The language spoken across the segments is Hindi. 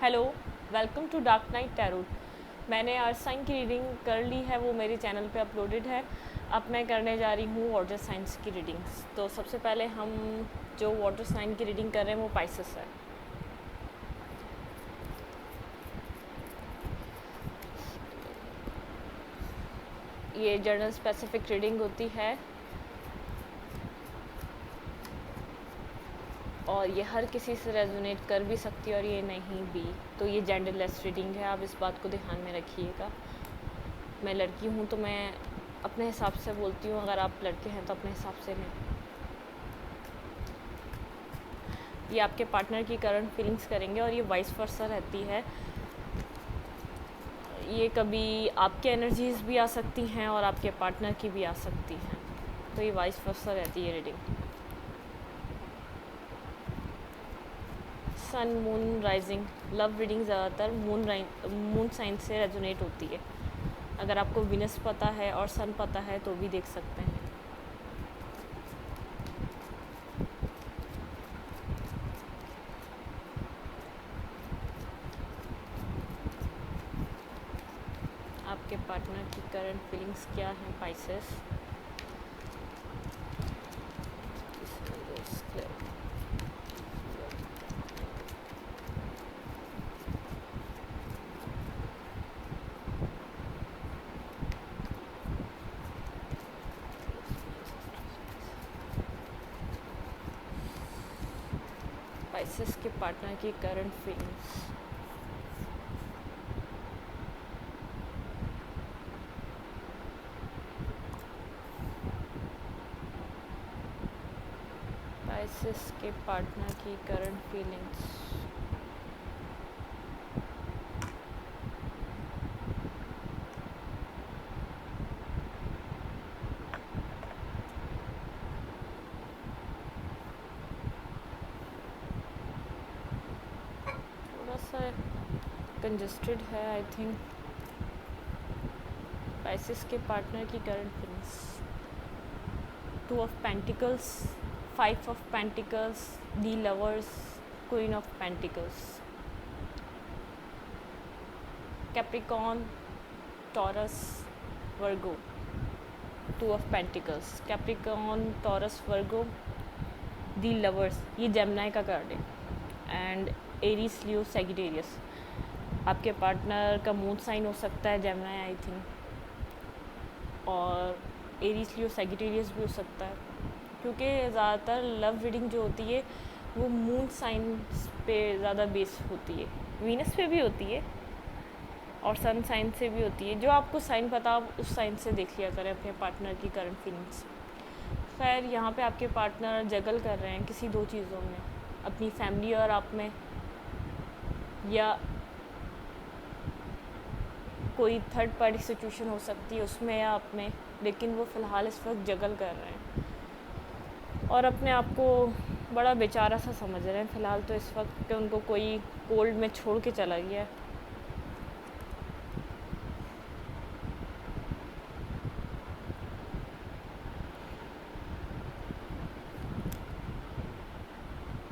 Hello, welcome to dark night tarot. मैंने आज साइन की रीडिंग कर ली है, वो मेरे चैनल पे अपलोडेड है। अब मैं करने जा रही हूँ वाटर साइंस की रीडिंग्स। तो सबसे पहले हम जो वाटर साइन की रीडिंग कर रहे हैं वो पाइसेस है। ये जर्नल स्पेसिफिक रीडिंग होती है और ये हर किसी से रेजोनेट कर भी सकती है और ये नहीं भी। तो ये जेंडरलेस रीडिंग है, आप इस बात को ध्यान में रखिएगा। मैं लड़की हूँ तो मैं अपने हिसाब से बोलती हूँ, अगर आप लड़के हैं तो अपने हिसाब से लें। ये आपके पार्टनर की करंट फीलिंग्स करेंगे और ये वाइस वर्सा रहती है। ये कभी आपके एनर्जीज़ भी आ सकती हैं और आपके पार्टनर की भी आ सकती हैं। तो ये वाइस वर्सा रहती है रीडिंग। सन, मून, राइजिंग, लव रीडिंग ज़्यादातर मून साइन से रेजोनेट होती है। अगर आपको विनस पता है और सन पता है तो भी देख सकते हैं। आपके पार्टनर की करंट फीलिंग्स क्या हैं पाइसेस? पाइसेस के पार्टनर की करंट फीलिंग्स। पाइसेस के पार्टनर की करंट फीलिंग्स। थोड़ा सा कंजस्टेड है आई थिंक। पाइसेस के पार्टनर की current feelings. 2 of pentacles, 5 of pentacles, the lovers, queen of pentacles. Capricorn, taurus, Virgo. 2 of pentacles, Capricorn, taurus, Virgo, the lovers. ये जेमिनी का कार्ड है। And Aries, Leo, Sagittarius. आपके पार्टनर का मून साइन हो सकता है जेमिनी आई थिंक, और एरीज, लियो, सैजिटेरियस भी हो सकता है, क्योंकि ज़्यादातर लव रीडिंग जो होती है वो मून साइंस पे ज़्यादा बेस होती है। वीनस पे भी होती है और सन साइन से भी होती है। जो आपको साइन पता आप उस साइन से देख लिया करें अपने पार्टनर की करंट फीलिंग्स। खैर यहाँ पे आपके पार्टनर जगल कर रहे हैं किसी 2 चीज़ों में, अपनी फैमिली और आप में, या कोई थर्ड पार्टी सिचुएशन हो सकती है उसमें या आप में, लेकिन वो फ़िलहाल इस वक्त जगल कर रहे हैं और अपने आप को बड़ा बेचारा सा समझ रहे हैं फ़िलहाल तो इस वक्त, कि उनको कोई कोल्ड में छोड़ के चला गया।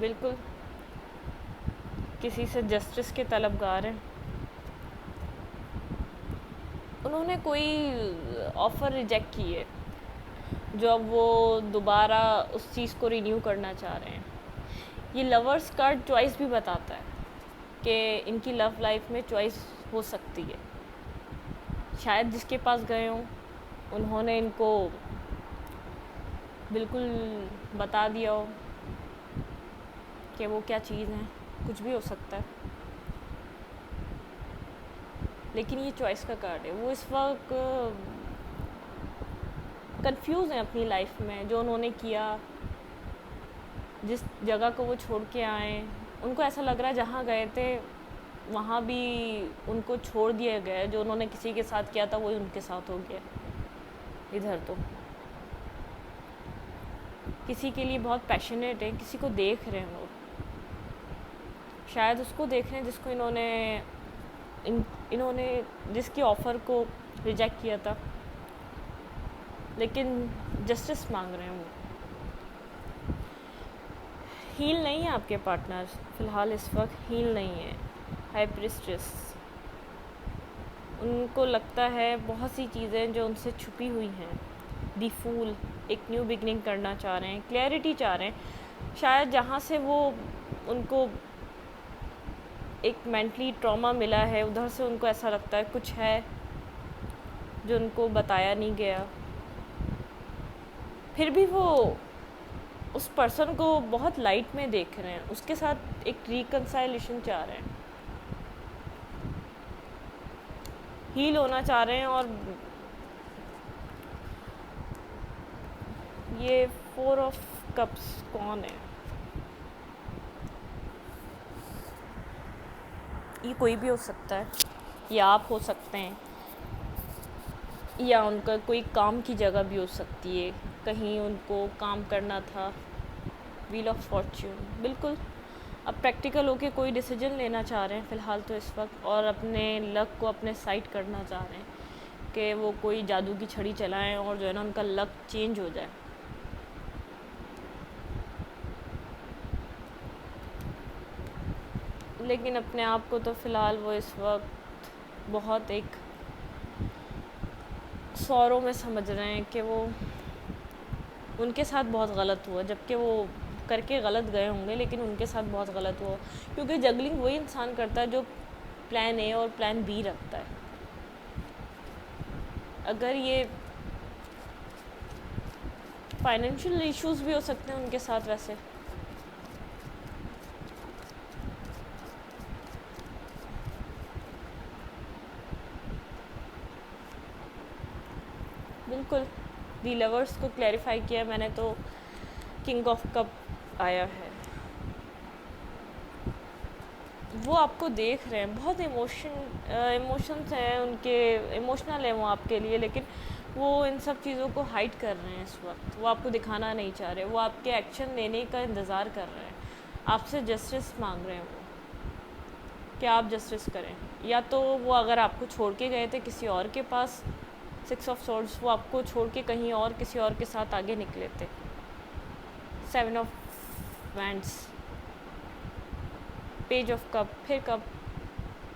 बिल्कुल किसी से जस्टिस के तलबगार हैं। उन्होंने कोई ऑफ़र रिजेक्ट की है जो अब वो दोबारा उस चीज़ को रिन्यू करना चाह रहे हैं। ये लवर्स कार्ड चॉइस भी बताता है कि इनकी लव लाइफ में चॉइस हो सकती है। शायद जिसके पास गए हों उन्होंने इनको बिल्कुल बता दिया हो कि वो क्या चीज़ है, कुछ भी हो सकता है। लेकिन ये चॉइस का कार्ड है। वो इस वक्त कंफ्यूज हैं अपनी लाइफ में, जो उन्होंने किया, जिस जगह को वो छोड़ के आए, उनको ऐसा लग रहा है जहाँ गए थे वहाँ भी उनको छोड़ दिया गया। जो उन्होंने किसी के साथ किया था वही उनके साथ हो गया। इधर तो किसी के लिए बहुत पैशनेट है, किसी को देख रहे हैं वो, शायद उसको देख रहे हैं जिसको इन्होंने जिसकी ऑफ़र को रिजेक्ट किया था, लेकिन जस्टिस मांग रहे हैं वो। हील नहीं है आपके पार्टनर फ़िलहाल इस वक्त, हील नहीं है। हाई प्रीस्टेस, उनको लगता है बहुत सी चीज़ें जो उनसे छुपी हुई हैं। दी फूल, एक न्यू बिगनिंग करना चाह रहे हैं, क्लैरिटी चाह रहे हैं, शायद जहाँ से वो उनको एक मेंटली ट्रॉमा मिला है उधर से उनको ऐसा लगता है कुछ है जो उनको बताया नहीं गया। फिर भी वो उस पर्सन को बहुत लाइट में देख रहे हैं, उसके साथ एक रिकंसाइलेशन चाह रहे हैं, हील होना चाह रहे हैं। और ये 4 ऑफ कप्स कौन है? ये कोई भी हो सकता है, या आप हो सकते हैं, या उनका कोई काम की जगह भी हो सकती है, कहीं उनको काम करना था। व्हील ऑफ फॉर्च्यून, बिल्कुल अब प्रैक्टिकल होके कोई डिसीजन लेना चाह रहे हैं फ़िलहाल तो इस वक्त, और अपने लक को अपने साइड करना चाह रहे हैं कि वो कोई जादू की छड़ी चलाएं और जो है ना उनका लक चेंज हो जाए। लेकिन अपने आप को तो फ़िलहाल वो इस वक्त बहुत एक सौरों में समझ रहे हैं कि वो उनके साथ बहुत गलत हुआ, जबकि वो करके गलत गए होंगे लेकिन उनके साथ बहुत गलत हुआ। क्योंकि जगलिंग वही इंसान करता है जो प्लान ए और प्लान बी रखता है। अगर ये फाइनेंशियल इश्यूज भी हो सकते हैं उनके साथ वैसे, बिल्कुल दी लवर्स को क्लैरिफाई किया मैंने तो किंग ऑफ कप आया है। वो आपको देख रहे हैं, बहुत इमोशंस हैं उनके, इमोशनल है वो आपके लिए, लेकिन वो इन सब चीज़ों को हाइड कर रहे हैं इस वक्त। वो आपको दिखाना नहीं चाह रहे, वो आपके एक्शन लेने का इंतज़ार कर रहे हैं, आपसे जस्टिस मांग रहे हैं वो कि आप जस्टिस करें। या तो वो अगर आपको छोड़ के गए थे किसी और के पास 6 ऑफ सॉर्ड्स, वो आपको छोड़ के कहीं और किसी और के साथ आगे निकले थे। 7 of wands, page of cup, फिर कप,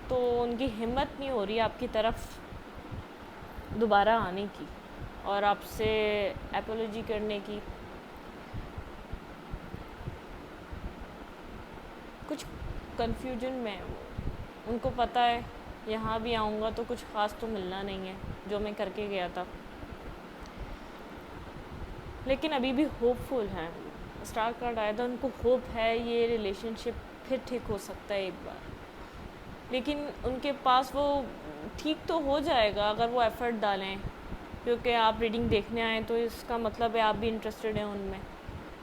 तो उनकी हिम्मत नहीं हो रही आपकी तरफ दोबारा आने की और आपसे एपोलॉजी करने की। कुछ कन्फ्यूजन में वो, उनको पता है यहाँ भी आऊँगा तो कुछ ख़ास तो मिलना नहीं है जो मैं करके गया था, लेकिन अभी भी होपफुल हैं। स्टार कार्ड आया था, उनको होप है ये रिलेशनशिप फिर ठीक हो सकता है एक बार, लेकिन उनके पास वो ठीक तो हो जाएगा अगर वो एफ़र्ट डालें। क्योंकि आप रीडिंग देखने आए तो इसका मतलब है आप भी इंटरेस्टेड हैं उनमें,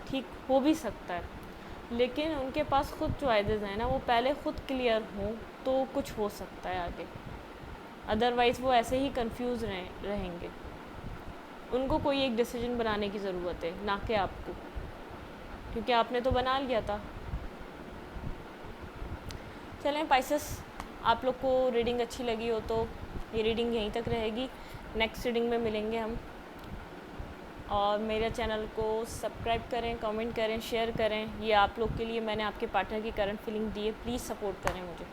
ठीक हो भी सकता है। लेकिन उनके पास खुद चॉइसेस हैं ना, वो पहले खुद क्लियर हों तो कुछ हो सकता है आगे, अदरवाइज़ वो ऐसे ही कंफ्यूज रहेंगे। उनको कोई एक डिसीजन बनाने की ज़रूरत है, ना कि आपको, क्योंकि आपने तो बना लिया था। चलें पाइसेस, आप लोग को रीडिंग अच्छी लगी हो तो ये रीडिंग यहीं तक रहेगी, नेक्स्ट रीडिंग में मिलेंगे हम। और मेरे चैनल को सब्सक्राइब करें, कमेंट करें, शेयर करें। ये आप लोग के लिए मैंने आपके पार्टनर की करंट फीलिंग दी है, प्लीज़ सपोर्ट करें मुझे।